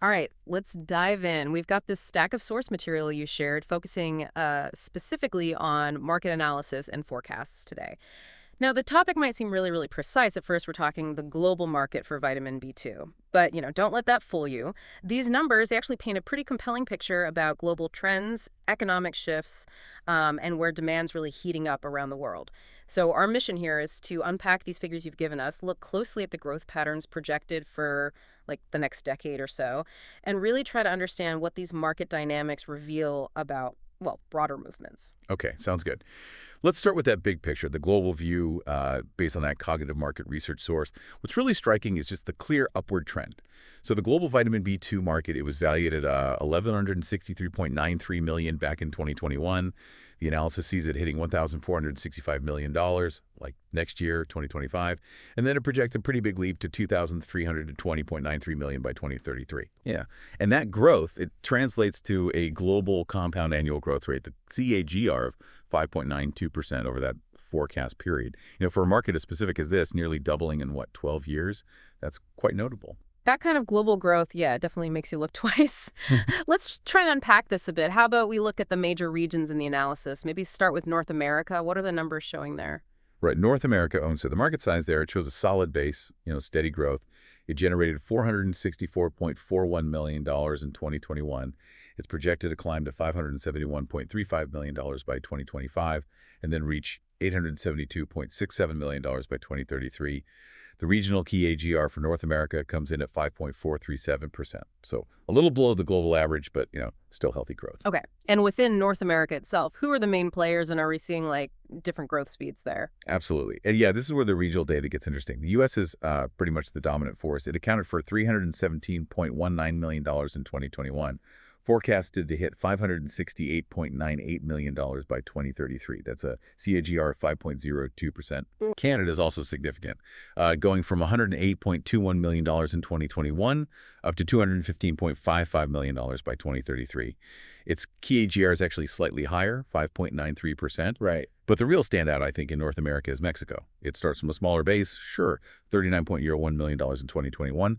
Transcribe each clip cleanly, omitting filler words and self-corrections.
All right, let's dive in. We've got this stack of source material you shared focusing specifically on market analysis and forecasts today. Now, the topic might seem really, really precise. At first, we're talking the global market for vitamin B2. But, don't let that fool you. These numbers, they actually paint a pretty compelling picture about global trends, economic shifts, and where demand's really heating up around the world. So our mission here is to unpack these figures you've given us, look closely at the growth patterns projected for like the next decade or so, and really try to understand what these market dynamics reveal about, well, broader movements. Okay, sounds good. Let's start with that big picture, the global view based on that cognitive market research source. What's really striking is just the clear upward trend. So the global vitamin B2 market, it was valued at $1,163.93 million back in 2021. The analysis sees it hitting $1,465 million, like next year, 2025. And then it projects a pretty big leap to $2,320.93 million by 2033. Yeah. And that growth, it translates to a global compound annual growth rate, the CAGR of 5.92% over that forecast period. For a market as specific as this, nearly doubling in, 12 years? That's quite notable. That kind of global growth, yeah, definitely makes you look twice. Let's try and unpack this a bit. How about we look at the major regions in the analysis? Maybe start with North America. What are the numbers showing there? Right. North America owns, so the market size there, it shows a solid base, steady growth. It generated $464.41 million in 2021. It's projected to climb to $571.35 million by 2025 and then reach $872.67 million by 2033. The regional CAGR for North America comes in at 5.437%. So a little below the global average, but, still healthy growth. Okay. And within North America itself, who are the main players, and are we seeing like different growth speeds there? Absolutely. And yeah, this is where the regional data gets interesting. The U.S. is pretty much the dominant force. It accounted for $317.19 million in 2021. Forecasted to hit $568.98 million by 2033. That's a CAGR of 5.02%. Canada is also significant, going from $108.21 million in 2021 up to $215.55 million by 2033. Its CAGR is actually slightly higher, 5.93%. Right. But the real standout, I think, in North America is Mexico. It starts from a smaller base, sure, $39.01 million in 2021.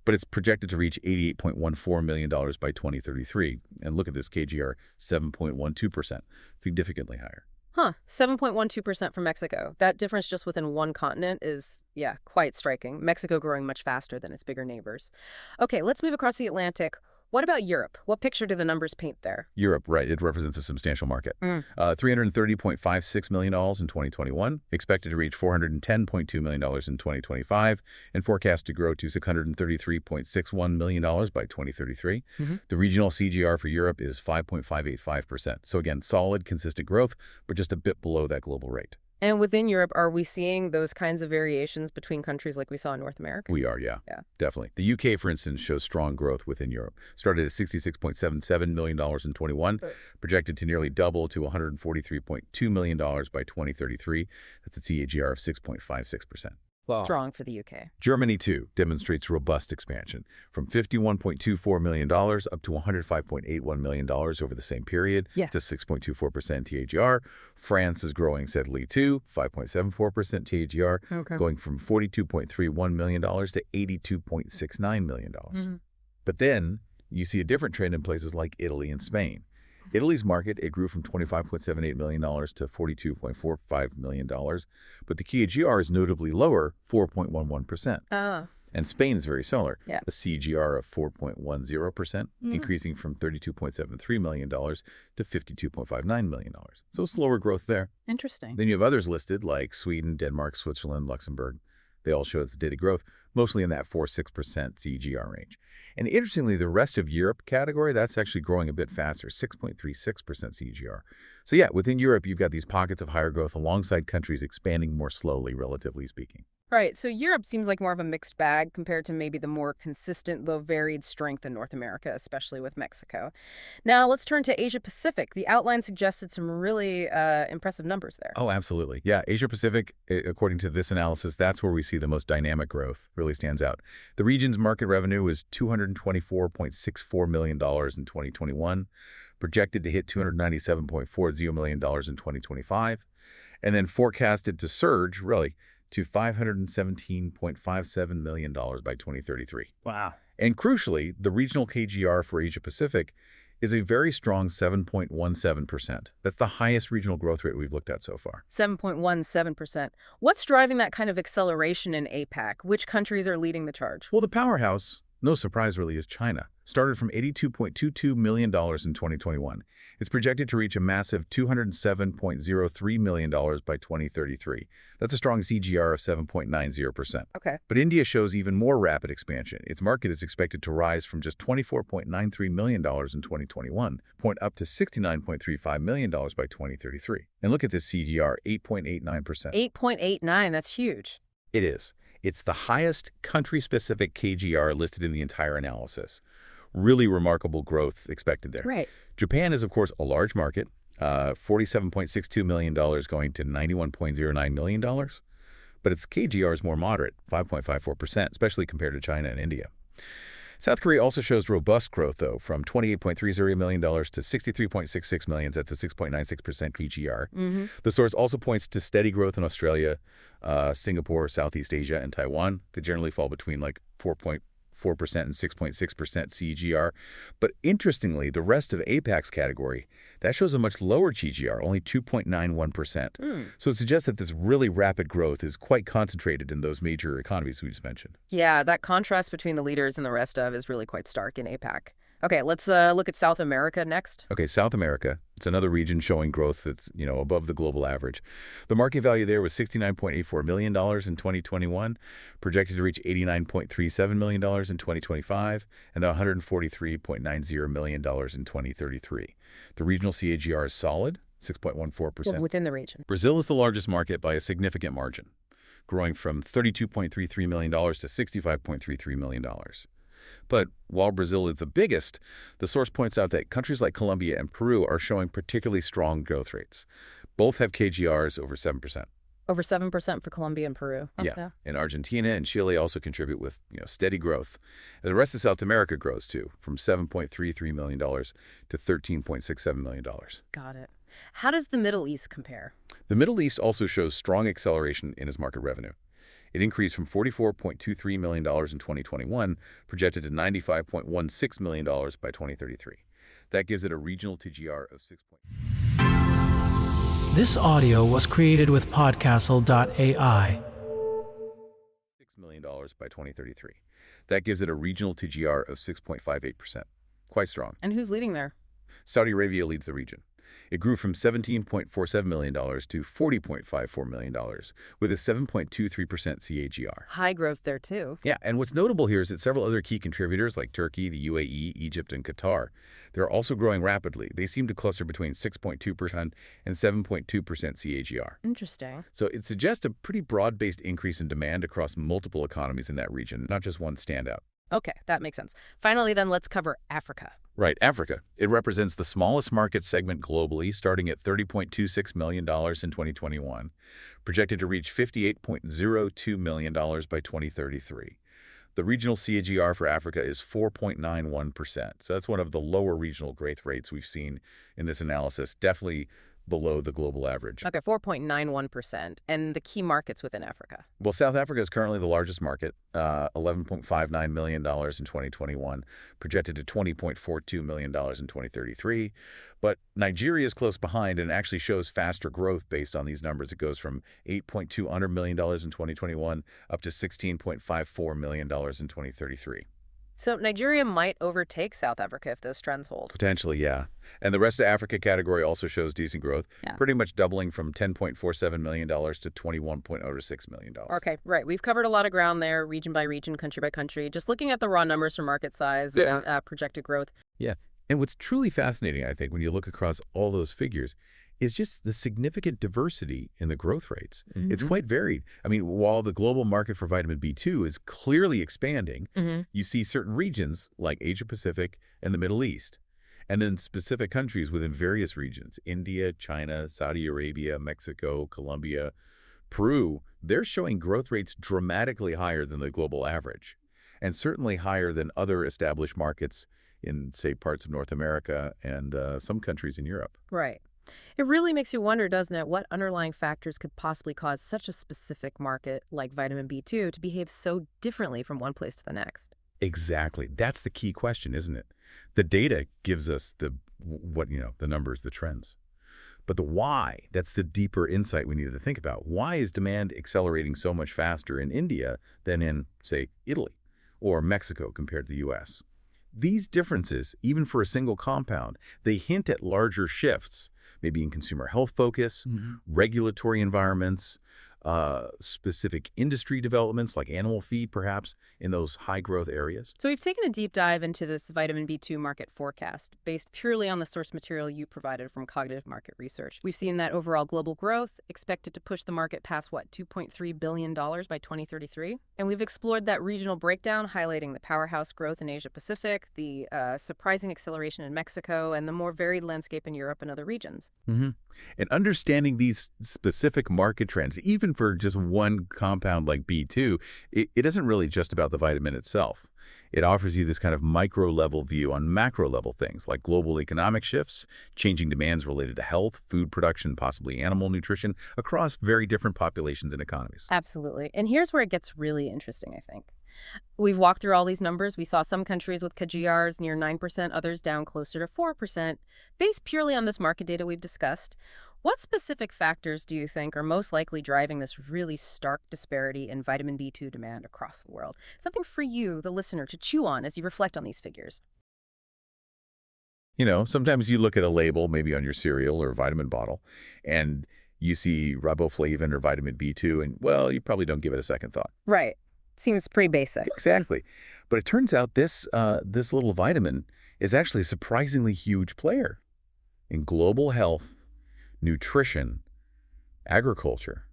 But it's projected to reach $88.14 million by 2033. And look at this CAGR, 7.12%, significantly higher. 7.12% for Mexico. That difference just within one continent is, yeah, quite striking. Mexico growing much faster than its bigger neighbors. Okay, let's move across the Atlantic. What about Europe? What picture do the numbers paint there? Europe, right. It represents a substantial market. $330.56 million in 2021, expected to reach $410.2 million in 2025, and forecast to grow to $633.61 million by 2033. The regional CGR for Europe is 5.585%. So again, solid, consistent growth, but just a bit below that global rate. And within Europe, are we seeing those kinds of variations between countries like we saw in North America? We are, yeah. Definitely. The UK, for instance, shows strong growth within Europe. Started at $66.77 million in 21, projected to nearly double to $143.2 million by 2033. That's a CAGR of 6.56%. Wow. Strong for the UK. Germany, too, demonstrates robust expansion, from $51.24 million up to $105.81 million over the same period. Yeah. To 6.24% CAGR. France is growing steadily, too, 5.74% CAGR, going from $42.31 million to $82.69 million. But then you see a different trend in places like Italy and Spain. Italy's market, it grew from $25.78 million to $42.45 million, but the CAGR is notably lower, 4.11%. And Spain is very similar, a CAGR of 4.10%, increasing from $32.73 million to $52.59 million. So slower growth there. Interesting. Then you have others listed like Sweden, Denmark, Switzerland, Luxembourg. They all show steady growth, mostly in that 4-6% CAGR range. And interestingly, the rest of Europe category, that's actually growing a bit faster, 6.36% CAGR. So yeah, within Europe, you've got these pockets of higher growth alongside countries expanding more slowly, relatively speaking. Right. So Europe seems like more of a mixed bag compared to maybe the more consistent, though varied strength in North America, especially with Mexico. Now, let's turn to Asia Pacific. The outline suggested some really impressive numbers there. Oh, absolutely. Yeah, Asia Pacific, according to this analysis, that's where we see the most dynamic growth, really stands out. The region's market revenue was $224.64 million in 2021, projected to hit $297.40 million in 2025, and then forecasted to surge, really, to $517.57 million by 2033. Wow. And crucially, the regional KGR for Asia-Pacific is a very strong 7.17%. That's the highest regional growth rate we've looked at so far. 7.17%. What's driving that kind of acceleration in APAC? Which countries are leading the charge? Well, the powerhouse, no surprise really, is China. Started from $82.22 million in 2021. It's projected to reach a massive $207.03 million by 2033. That's a strong CGR of 7.90%. Okay. But India shows even more rapid expansion. Its market is expected to rise from just $24.93 million in 2021, point up to $69.35 million by 2033. And look at this CGR, 8.89%. 8.89, that's huge. It is. It's the highest country-specific KGR listed in the entire analysis. Really remarkable growth expected there. Right. Japan is, of course, a large market, $47.62 million going to $91.09 million. But its KGR is more moderate, 5.54%, especially compared to China and India. South Korea also shows robust growth, though, from $28.30 million to $63.66 million. That's a 6.96% KGR. The source also points to steady growth in Australia, Singapore, Southeast Asia, and Taiwan. They generally fall between like 4.4% and 6.6% CGR. But interestingly, the rest of APAC's category, that shows a much lower CGR, only 2.91%. So it suggests that this really rapid growth is quite concentrated in those major economies we just mentioned. Yeah, that contrast between the leaders and the rest of is really quite stark in APAC. Okay, let's look at South America next. Okay, South America. It's another region showing growth that's, above the global average. The market value there was $69.84 million in 2021, projected to reach $89.37 million in 2025, and $143.90 million in 2033. The regional CAGR is solid, 6.14%. Within the region. Brazil is the largest market by a significant margin, growing from $32.33 million to $65.33 million. But while Brazil is the biggest, the source points out that countries like Colombia and Peru are showing particularly strong growth rates. Both have KGRs over 7%. Over 7% for Colombia and Peru. Yeah. And Argentina and Chile also contribute with steady growth. And the rest of South America grows too, from $7.33 million to $13.67 million. Got it. How does the Middle East compare? The Middle East also shows strong acceleration in its market revenue. It increased from $44.23 million in 2021, projected to $95.16 million by 2033. That gives it a regional TGR of 6. This audio was created with Podcastle.ai. $6 million by 2033. That gives it a regional TGR of 6.58%. Quite strong. And who's leading there? Saudi Arabia leads the region. It grew from $17.47 million to $40.54 million, with a 7.23% CAGR. High growth there, too. Yeah, and what's notable here is that several other key contributors like Turkey, the UAE, Egypt, and Qatar, they're also growing rapidly. They seem to cluster between 6.2% and 7.2% CAGR. Interesting. So it suggests a pretty broad-based increase in demand across multiple economies in that region, not just one standout. Okay, that makes sense. Finally, then, let's cover Africa. Right, Africa. It represents the smallest market segment globally, starting at $30.26 million in 2021, projected to reach $58.02 million by 2033. The regional CAGR for Africa is 4.91%. So that's one of the lower regional growth rates we've seen in this analysis, definitely below the global average. Okay, 4.91%. And the key markets within Africa? Well, South Africa is currently the largest market, $11.59 million in 2021, projected to $20.42 million in 2033. But Nigeria is close behind and actually shows faster growth based on these numbers. It goes from $8.2 million in 2021 up to $16.54 million in 2033. So Nigeria might overtake South Africa if those trends hold. Potentially, yeah. And the rest of Africa category also shows decent growth, pretty much doubling from $10.47 million to $21.06 million. Okay, right. We've covered a lot of ground there, region by region, country by country. Just looking at the raw numbers for market size, projected growth. Yeah. And what's truly fascinating, I think, when you look across all those figures, is just the significant diversity in the growth rates. It's quite varied. I mean, while the global market for vitamin B2 is clearly expanding, you see certain regions like Asia-Pacific and the Middle East, and then specific countries within various regions, India, China, Saudi Arabia, Mexico, Colombia, Peru, they're showing growth rates dramatically higher than the global average, and certainly higher than other established markets in, say, parts of North America and some countries in Europe. Right. It really makes you wonder, doesn't it, what underlying factors could possibly cause such a specific market like vitamin B2 to behave so differently from one place to the next? Exactly. That's the key question, isn't it? The data gives us the numbers, the trends. But the why, that's the deeper insight we need to think about. Why is demand accelerating so much faster in India than in, say, Italy or Mexico compared to the U.S.? These differences, even for a single compound, they hint at larger shifts, maybe in consumer health focus, regulatory environments, specific industry developments like animal feed, perhaps, in those high-growth areas. So we've taken a deep dive into this vitamin B2 market forecast based purely on the source material you provided from cognitive market research. We've seen that overall global growth expected to push the market past, $2.3 billion by 2033. And we've explored that regional breakdown, highlighting the powerhouse growth in Asia-Pacific, the surprising acceleration in Mexico, and the more varied landscape in Europe and other regions. And understanding these specific market trends, even for just one compound like B2, it isn't really just about the vitamin itself. It offers you this kind of micro-level view on macro-level things like global economic shifts, changing demands related to health, food production, possibly animal nutrition, across very different populations and economies. Absolutely. And here's where it gets really interesting, I think. We've walked through all these numbers. We saw some countries with CAGRs near 9%, others down closer to 4%, based purely on this market data we've discussed. What specific factors do you think are most likely driving this really stark disparity in vitamin B2 demand across the world? Something for you, the listener, to chew on as you reflect on these figures. Sometimes you look at a label, maybe on your cereal or vitamin bottle, and you see riboflavin or vitamin B2, and, well, you probably don't give it a second thought. Right. Seems pretty basic. Exactly. But it turns out this little vitamin is actually a surprisingly huge player in global health, nutrition, agriculture,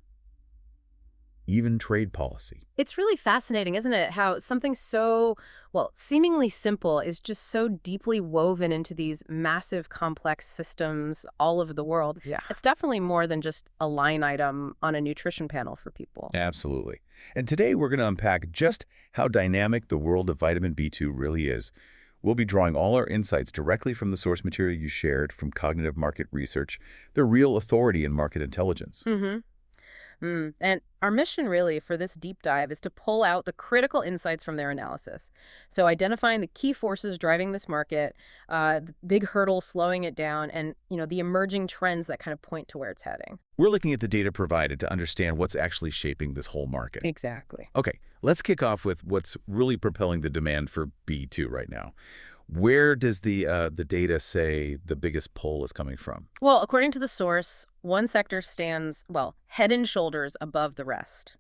even trade policy. It's really fascinating, isn't it? How something so, seemingly simple is just so deeply woven into these massive, complex systems all over the world. Yeah. It's definitely more than just a line item on a nutrition panel for people. Absolutely. And today we're going to unpack just how dynamic the world of vitamin B2 really is. We'll be drawing all our insights directly from the source material you shared from cognitive market research, the real authority in market intelligence. And our mission really for this deep dive is to pull out the critical insights from their analysis. So identifying the key forces driving this market, the big hurdles slowing it down, and the emerging trends that kind of point to where it's heading. We're looking at the data provided to understand what's actually shaping this whole market. Exactly. Okay, let's kick off with what's really propelling the demand for B2 right now. Where does the data say the biggest pull is coming from? Well, according to the source, one sector stands, head and shoulders above the rest.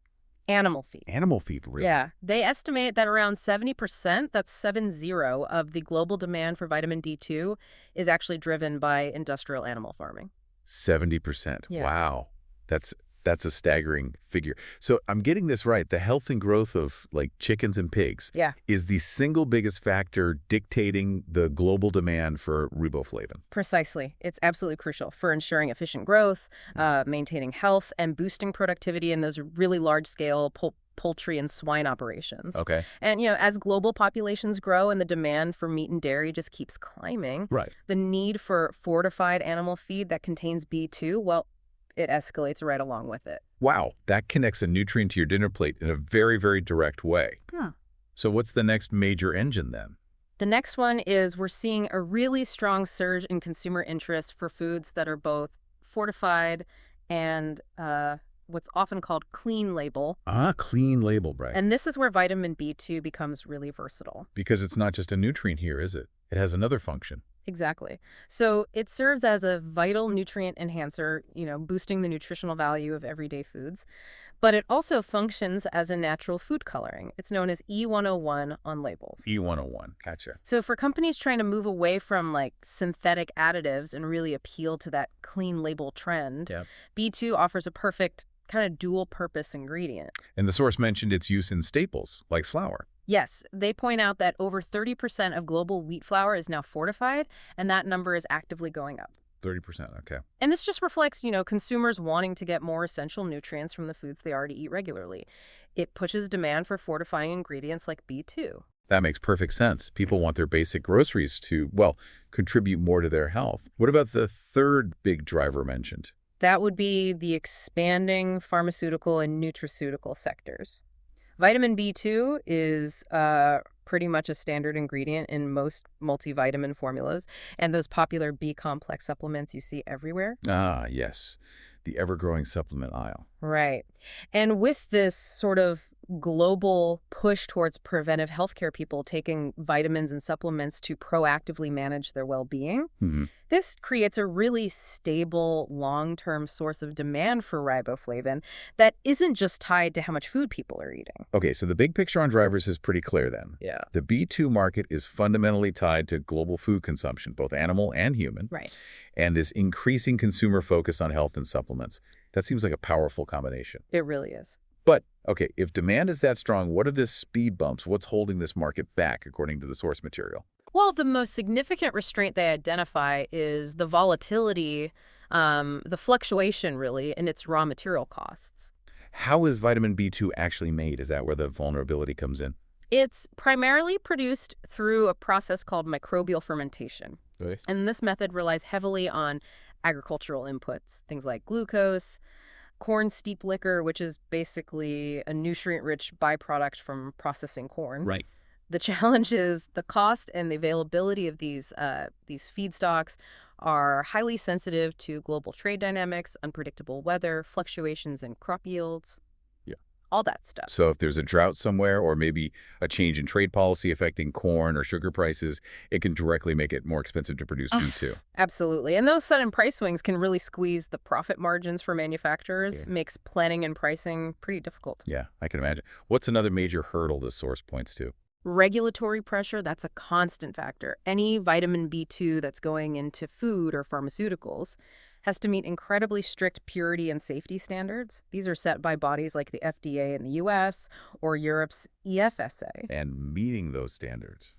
Animal feed. Animal feed, really? Yeah. They estimate that around 70%, that's 70, of the global demand for vitamin B2 is actually driven by industrial animal farming. 70%. Yeah. Wow. That's a staggering figure. So I'm getting this right. The health and growth of chickens and pigs is the single biggest factor dictating the global demand for riboflavin. Precisely. It's absolutely crucial for ensuring efficient growth, maintaining health, and boosting productivity in those really large-scale poultry and swine operations. Okay. And, as global populations grow and the demand for meat and dairy just keeps climbing, Right. the need for fortified animal feed that contains B2, it escalates right along with it. Wow, that connects a nutrient to your dinner plate in a very, very direct way. Yeah. So what's the next major engine then? The next one is we're seeing a really strong surge in consumer interest for foods that are both fortified and what's often called clean label. Clean label, right. And this is where vitamin B2 becomes really versatile. Because it's not just a nutrient here, is it? It has another function. Exactly. So it serves as a vital nutrient enhancer, boosting the nutritional value of everyday foods. But it also functions as a natural food coloring. It's known as E101 on labels. E101, gotcha. So for companies trying to move away from synthetic additives and really appeal to that clean label trend, B2 offers a perfect kind of dual purpose ingredient. And the source mentioned its use in staples like flour. Yes, they point out that over 30% of global wheat flour is now fortified, and that number is actively going up. 30%, okay. And this just reflects, consumers wanting to get more essential nutrients from the foods they already eat regularly. It pushes demand for fortifying ingredients like B2. That makes perfect sense. People want their basic groceries to, contribute more to their health. What about the third big driver mentioned? That would be the expanding pharmaceutical and nutraceutical sectors. Vitamin B2 is pretty much a standard ingredient in most multivitamin formulas, and those popular B-complex supplements you see everywhere. Ah, yes. The ever-growing supplement aisle. Right. And with this sort of global push towards preventive healthcare, people taking vitamins and supplements to proactively manage their well-being, Hmm. this creates a really stable, long-term source of demand for riboflavin that isn't just tied to how much food people are eating. Okay, so the big picture on drivers is pretty clear then. Yeah. The B2 market is fundamentally tied to global food consumption, both animal and human, Right. and this increasing consumer focus on health and supplements. That seems like a powerful combination. It really is. But, okay, if demand is that strong, what are the speed bumps? What's holding this market back, according to the source material? Well, the most significant restraint they identify is the volatility, the fluctuation, really, in its raw material costs. How is vitamin B2 actually made? Is that where the vulnerability comes in? It's primarily produced through a process called microbial fermentation. Right. And this method relies heavily on agricultural inputs, things like glucose, corn steep liquor, which is basically a nutrient-rich byproduct from processing corn. Right. The challenge is the cost and the availability of these feedstocks are highly sensitive to global trade dynamics, unpredictable weather, fluctuations in crop yields, Yeah. all that stuff. So if there's a drought somewhere or maybe a change in trade policy affecting corn or sugar prices, it can directly make it more expensive to produce B2. Absolutely. And those sudden price swings can really squeeze the profit margins for manufacturers, Yeah. makes planning and pricing pretty difficult. Yeah, I can imagine. What's another major hurdle this source points to? Regulatory pressure, that's a constant factor. Any vitamin B2 that's going into food or pharmaceuticals has to meet incredibly strict purity and safety standards. These are set by bodies like the FDA in the US or Europe's EFSA. And meeting those standards.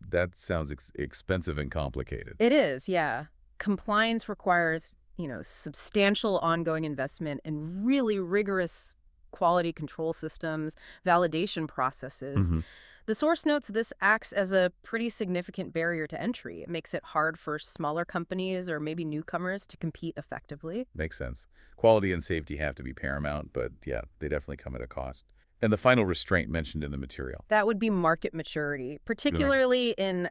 That sounds expensive and complicated. It is, yeah. Compliance requires, substantial ongoing investment in really rigorous quality control systems, validation processes. Mhm. The source notes this acts as a pretty significant barrier to entry. It makes it hard for smaller companies or maybe newcomers to compete effectively. Makes sense. Quality and safety have to be paramount, but yeah, they definitely come at a cost. And the final restraint mentioned in the material. That would be market maturity, particularly in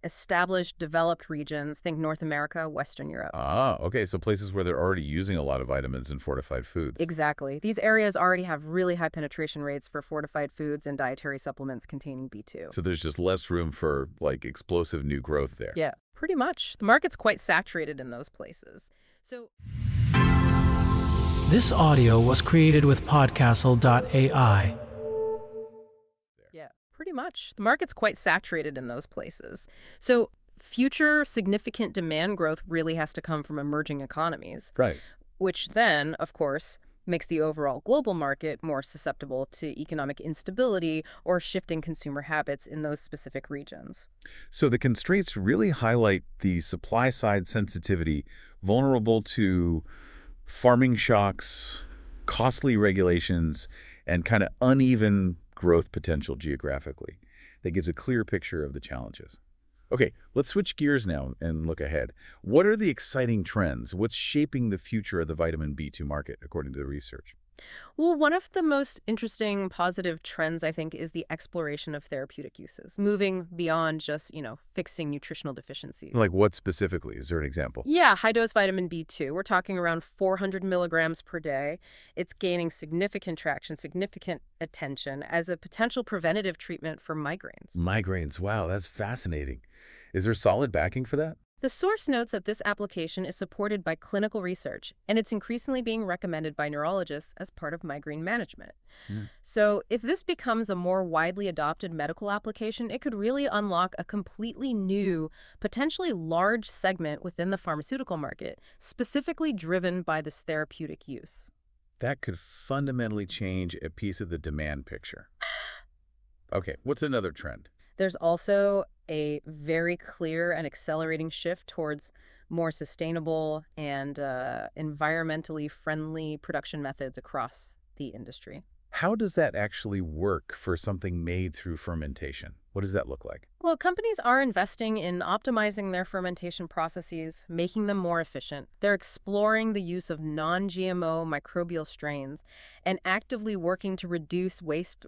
established, developed regions. Think North America, Western Europe. Ah, okay, so places where they're already using a lot of vitamins and fortified foods. Exactly. These areas already have really high penetration rates for fortified foods and dietary supplements containing B2. So there's just less room for, explosive new growth there. Yeah, pretty much. The market's quite saturated in those places. So This audio was created with podcastle.ai. yeah, pretty much. The market's quite saturated in those places. So future significant demand growth really has to come from emerging economies, Right. which then, of course, makes the overall global market more susceptible to economic instability or shifting consumer habits in those specific regions. So the constraints really highlight the supply side sensitivity, vulnerable to farming shocks, costly regulations, and kind of uneven growth potential geographically. That gives a clear picture of the challenges. Okay, let's switch gears now and look ahead. What are the exciting trends? What's shaping the future of the vitamin B2 market, according to the research? Well, one of the most interesting positive trends, I think, is the exploration of therapeutic uses, moving beyond just, fixing nutritional deficiencies. Like what specifically? Is there an example? Yeah, high-dose vitamin B2. We're talking around 400 milligrams per day. It's gaining significant traction, significant attention as a potential preventative treatment for migraines. Migraines. Wow, that's fascinating. Is there solid backing for that? The source notes that this application is supported by clinical research, and it's increasingly being recommended by neurologists as part of migraine management. So if this becomes a more widely adopted medical application, it could really unlock a completely new, potentially large segment within the pharmaceutical market, specifically driven by this therapeutic use. That could fundamentally change a piece of the demand picture. Okay, what's another trend? There's also a very clear and accelerating shift towards more sustainable and environmentally friendly production methods across the industry. How does that actually work for something made through fermentation? What does that look like? Well, companies are investing in optimizing their fermentation processes, making them more efficient. They're exploring the use of non-GMO microbial strains and actively working to reduce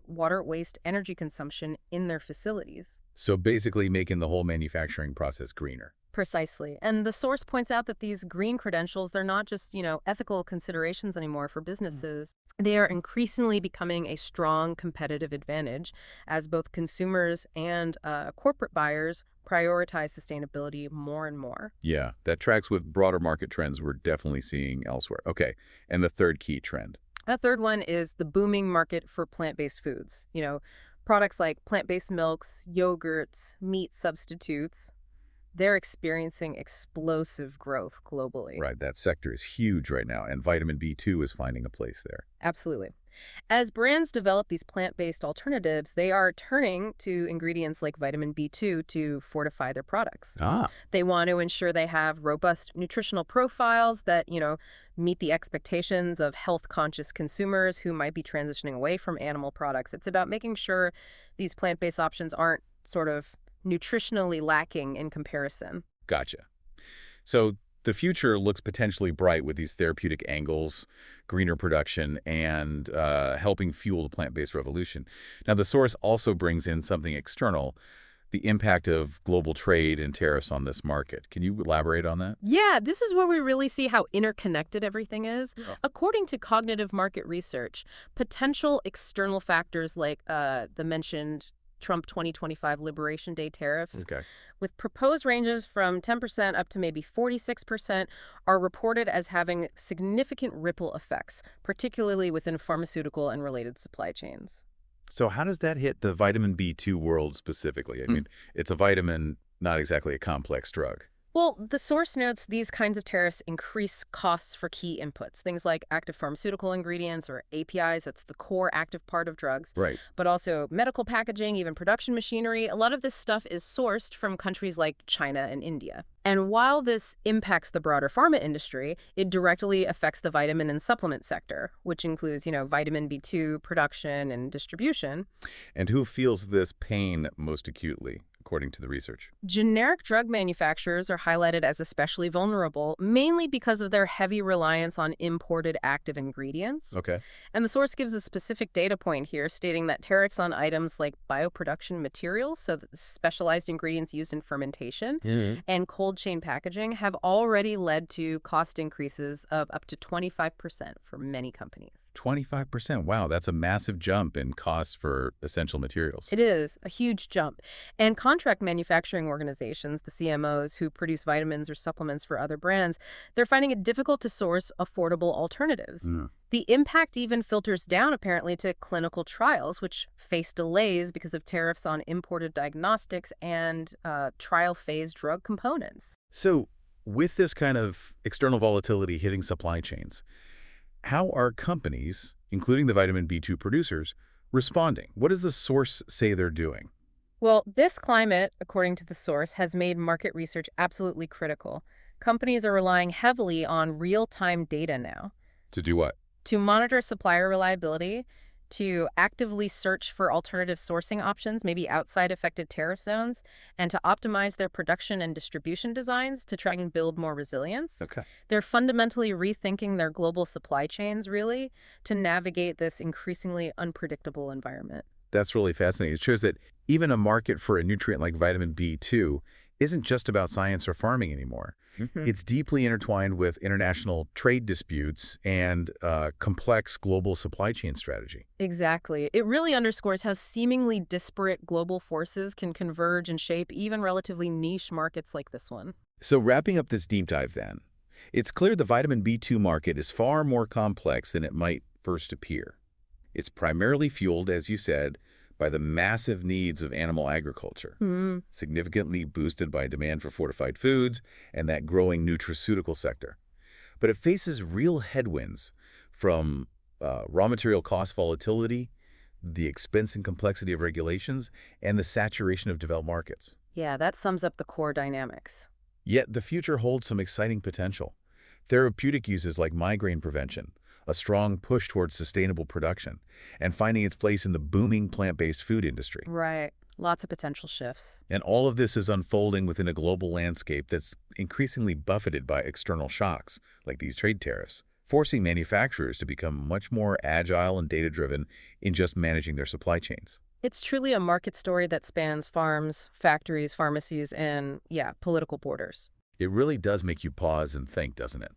water waste energy consumption in their facilities. So basically making the whole manufacturing process greener. Precisely. And the source points out that these green credentials, they're not just, ethical considerations anymore for businesses. They are increasingly becoming a strong competitive advantage as both consumers and corporate buyers prioritize sustainability more and more. Yeah, that tracks with broader market trends we're definitely seeing elsewhere. Okay, and the third key trend. That third one is the booming market for plant-based foods. Products like plant-based milks, yogurts, meat substitutes. They're experiencing explosive growth globally. Right, that sector is huge right now, and vitamin B2 is finding a place there. Absolutely. As brands develop these plant-based alternatives, they are turning to ingredients like vitamin B2 to fortify their products. Ah, They want to ensure they have robust nutritional profiles that, meet the expectations of health-conscious consumers who might be transitioning away from animal products. It's about making sure these plant-based options aren't sort of nutritionally lacking in comparison. gotcha. So the future looks potentially bright with these therapeutic angles, greener production, and helping fuel the plant-based revolution. Now, the source also brings in something external, the impact of global trade and tariffs on this market. Can you elaborate on that? Yeah, this is where we really see how interconnected everything is. Yeah. According to cognitive market research, potential external factors like the mentioned Trump 2025 Liberation Day tariffs, Okay. with proposed ranges from 10% up to maybe 46%, are reported as having significant ripple effects, particularly within pharmaceutical and related supply chains. So how does that hit the vitamin B2 world specifically? I mean, it's a vitamin, not exactly a complex drug. Well, the source notes these kinds of tariffs increase costs for key inputs, things like active pharmaceutical ingredients or APIs, that's the core active part of drugs, Right. but also medical packaging, even production machinery. A lot of this stuff is sourced from countries like China and India. And while this impacts the broader pharma industry, it directly affects the vitamin and supplement sector, which includes, vitamin B2 production and distribution. And who feels this pain most acutely, according to the research? Generic drug manufacturers are highlighted as especially vulnerable, mainly because of their heavy reliance on imported active ingredients. Okay. And the source gives a specific data point here stating that tariffs on items like bioproduction materials, so the specialized ingredients used in fermentation, and cold chain packaging have already led to cost increases of up to 25% for many companies. 25%. Wow, that's a massive jump in costs for essential materials. It is a huge jump. And contract manufacturing organizations, the CMOs who produce vitamins or supplements for other brands, they're finding it difficult to source affordable alternatives. The impact even filters down, apparently, to clinical trials, which face delays because of tariffs on imported diagnostics and trial phase drug components. So with this kind of external volatility hitting supply chains, how are companies, including the vitamin B2 producers, responding? What does the source say they're doing? Well, this climate, according to the source, has made market research absolutely critical. Companies are relying heavily on real-time data now To do what? to monitor supplier reliability, to actively search for alternative sourcing options, maybe outside affected tariff zones, and to optimize their production and distribution designs to try and build more resilience. Okay. They're fundamentally rethinking their global supply chains, really, to navigate this increasingly unpredictable environment. That's really fascinating. It shows that even a market for a nutrient like vitamin B2 isn't just about science or farming anymore. It's deeply intertwined with international trade disputes and complex global supply chain strategy. Exactly. It really underscores how seemingly disparate global forces can converge and shape even relatively niche markets like this one. So wrapping up this deep dive then, it's clear the vitamin B2 market is far more complex than it might first appear. It's primarily fueled, as you said, by the massive needs of animal agriculture, significantly boosted by demand for fortified foods and that growing nutraceutical sector. But it faces real headwinds from raw material cost volatility, the expense and complexity of regulations, and the saturation of developed markets. Yeah, that sums up the core dynamics. Yet the future holds some exciting potential. Therapeutic uses like migraine prevention, a strong push towards sustainable production, and finding its place in the booming plant-based food industry. Right. Lots of potential shifts. And all of this is unfolding within a global landscape that's increasingly buffeted by external shocks, like these trade tariffs, forcing manufacturers to become much more agile and data-driven in just managing their supply chains. It's truly a market story that spans farms, factories, pharmacies, and, yeah, political borders. It really does make you pause and think, doesn't it?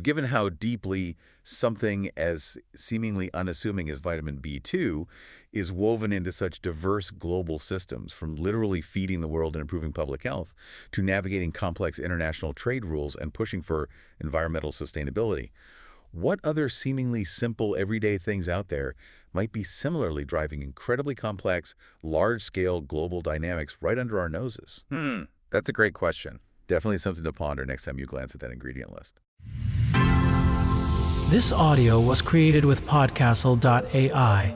Given how deeply something as seemingly unassuming as vitamin B2 is woven into such diverse global systems, from literally feeding the world and improving public health to navigating complex international trade rules and pushing for environmental sustainability, what other seemingly simple everyday things out there might be similarly driving incredibly complex, large-scale global dynamics right under our noses? That's a great question. Definitely something to ponder next time you glance at that ingredient list. This audio was created with podcastle.ai.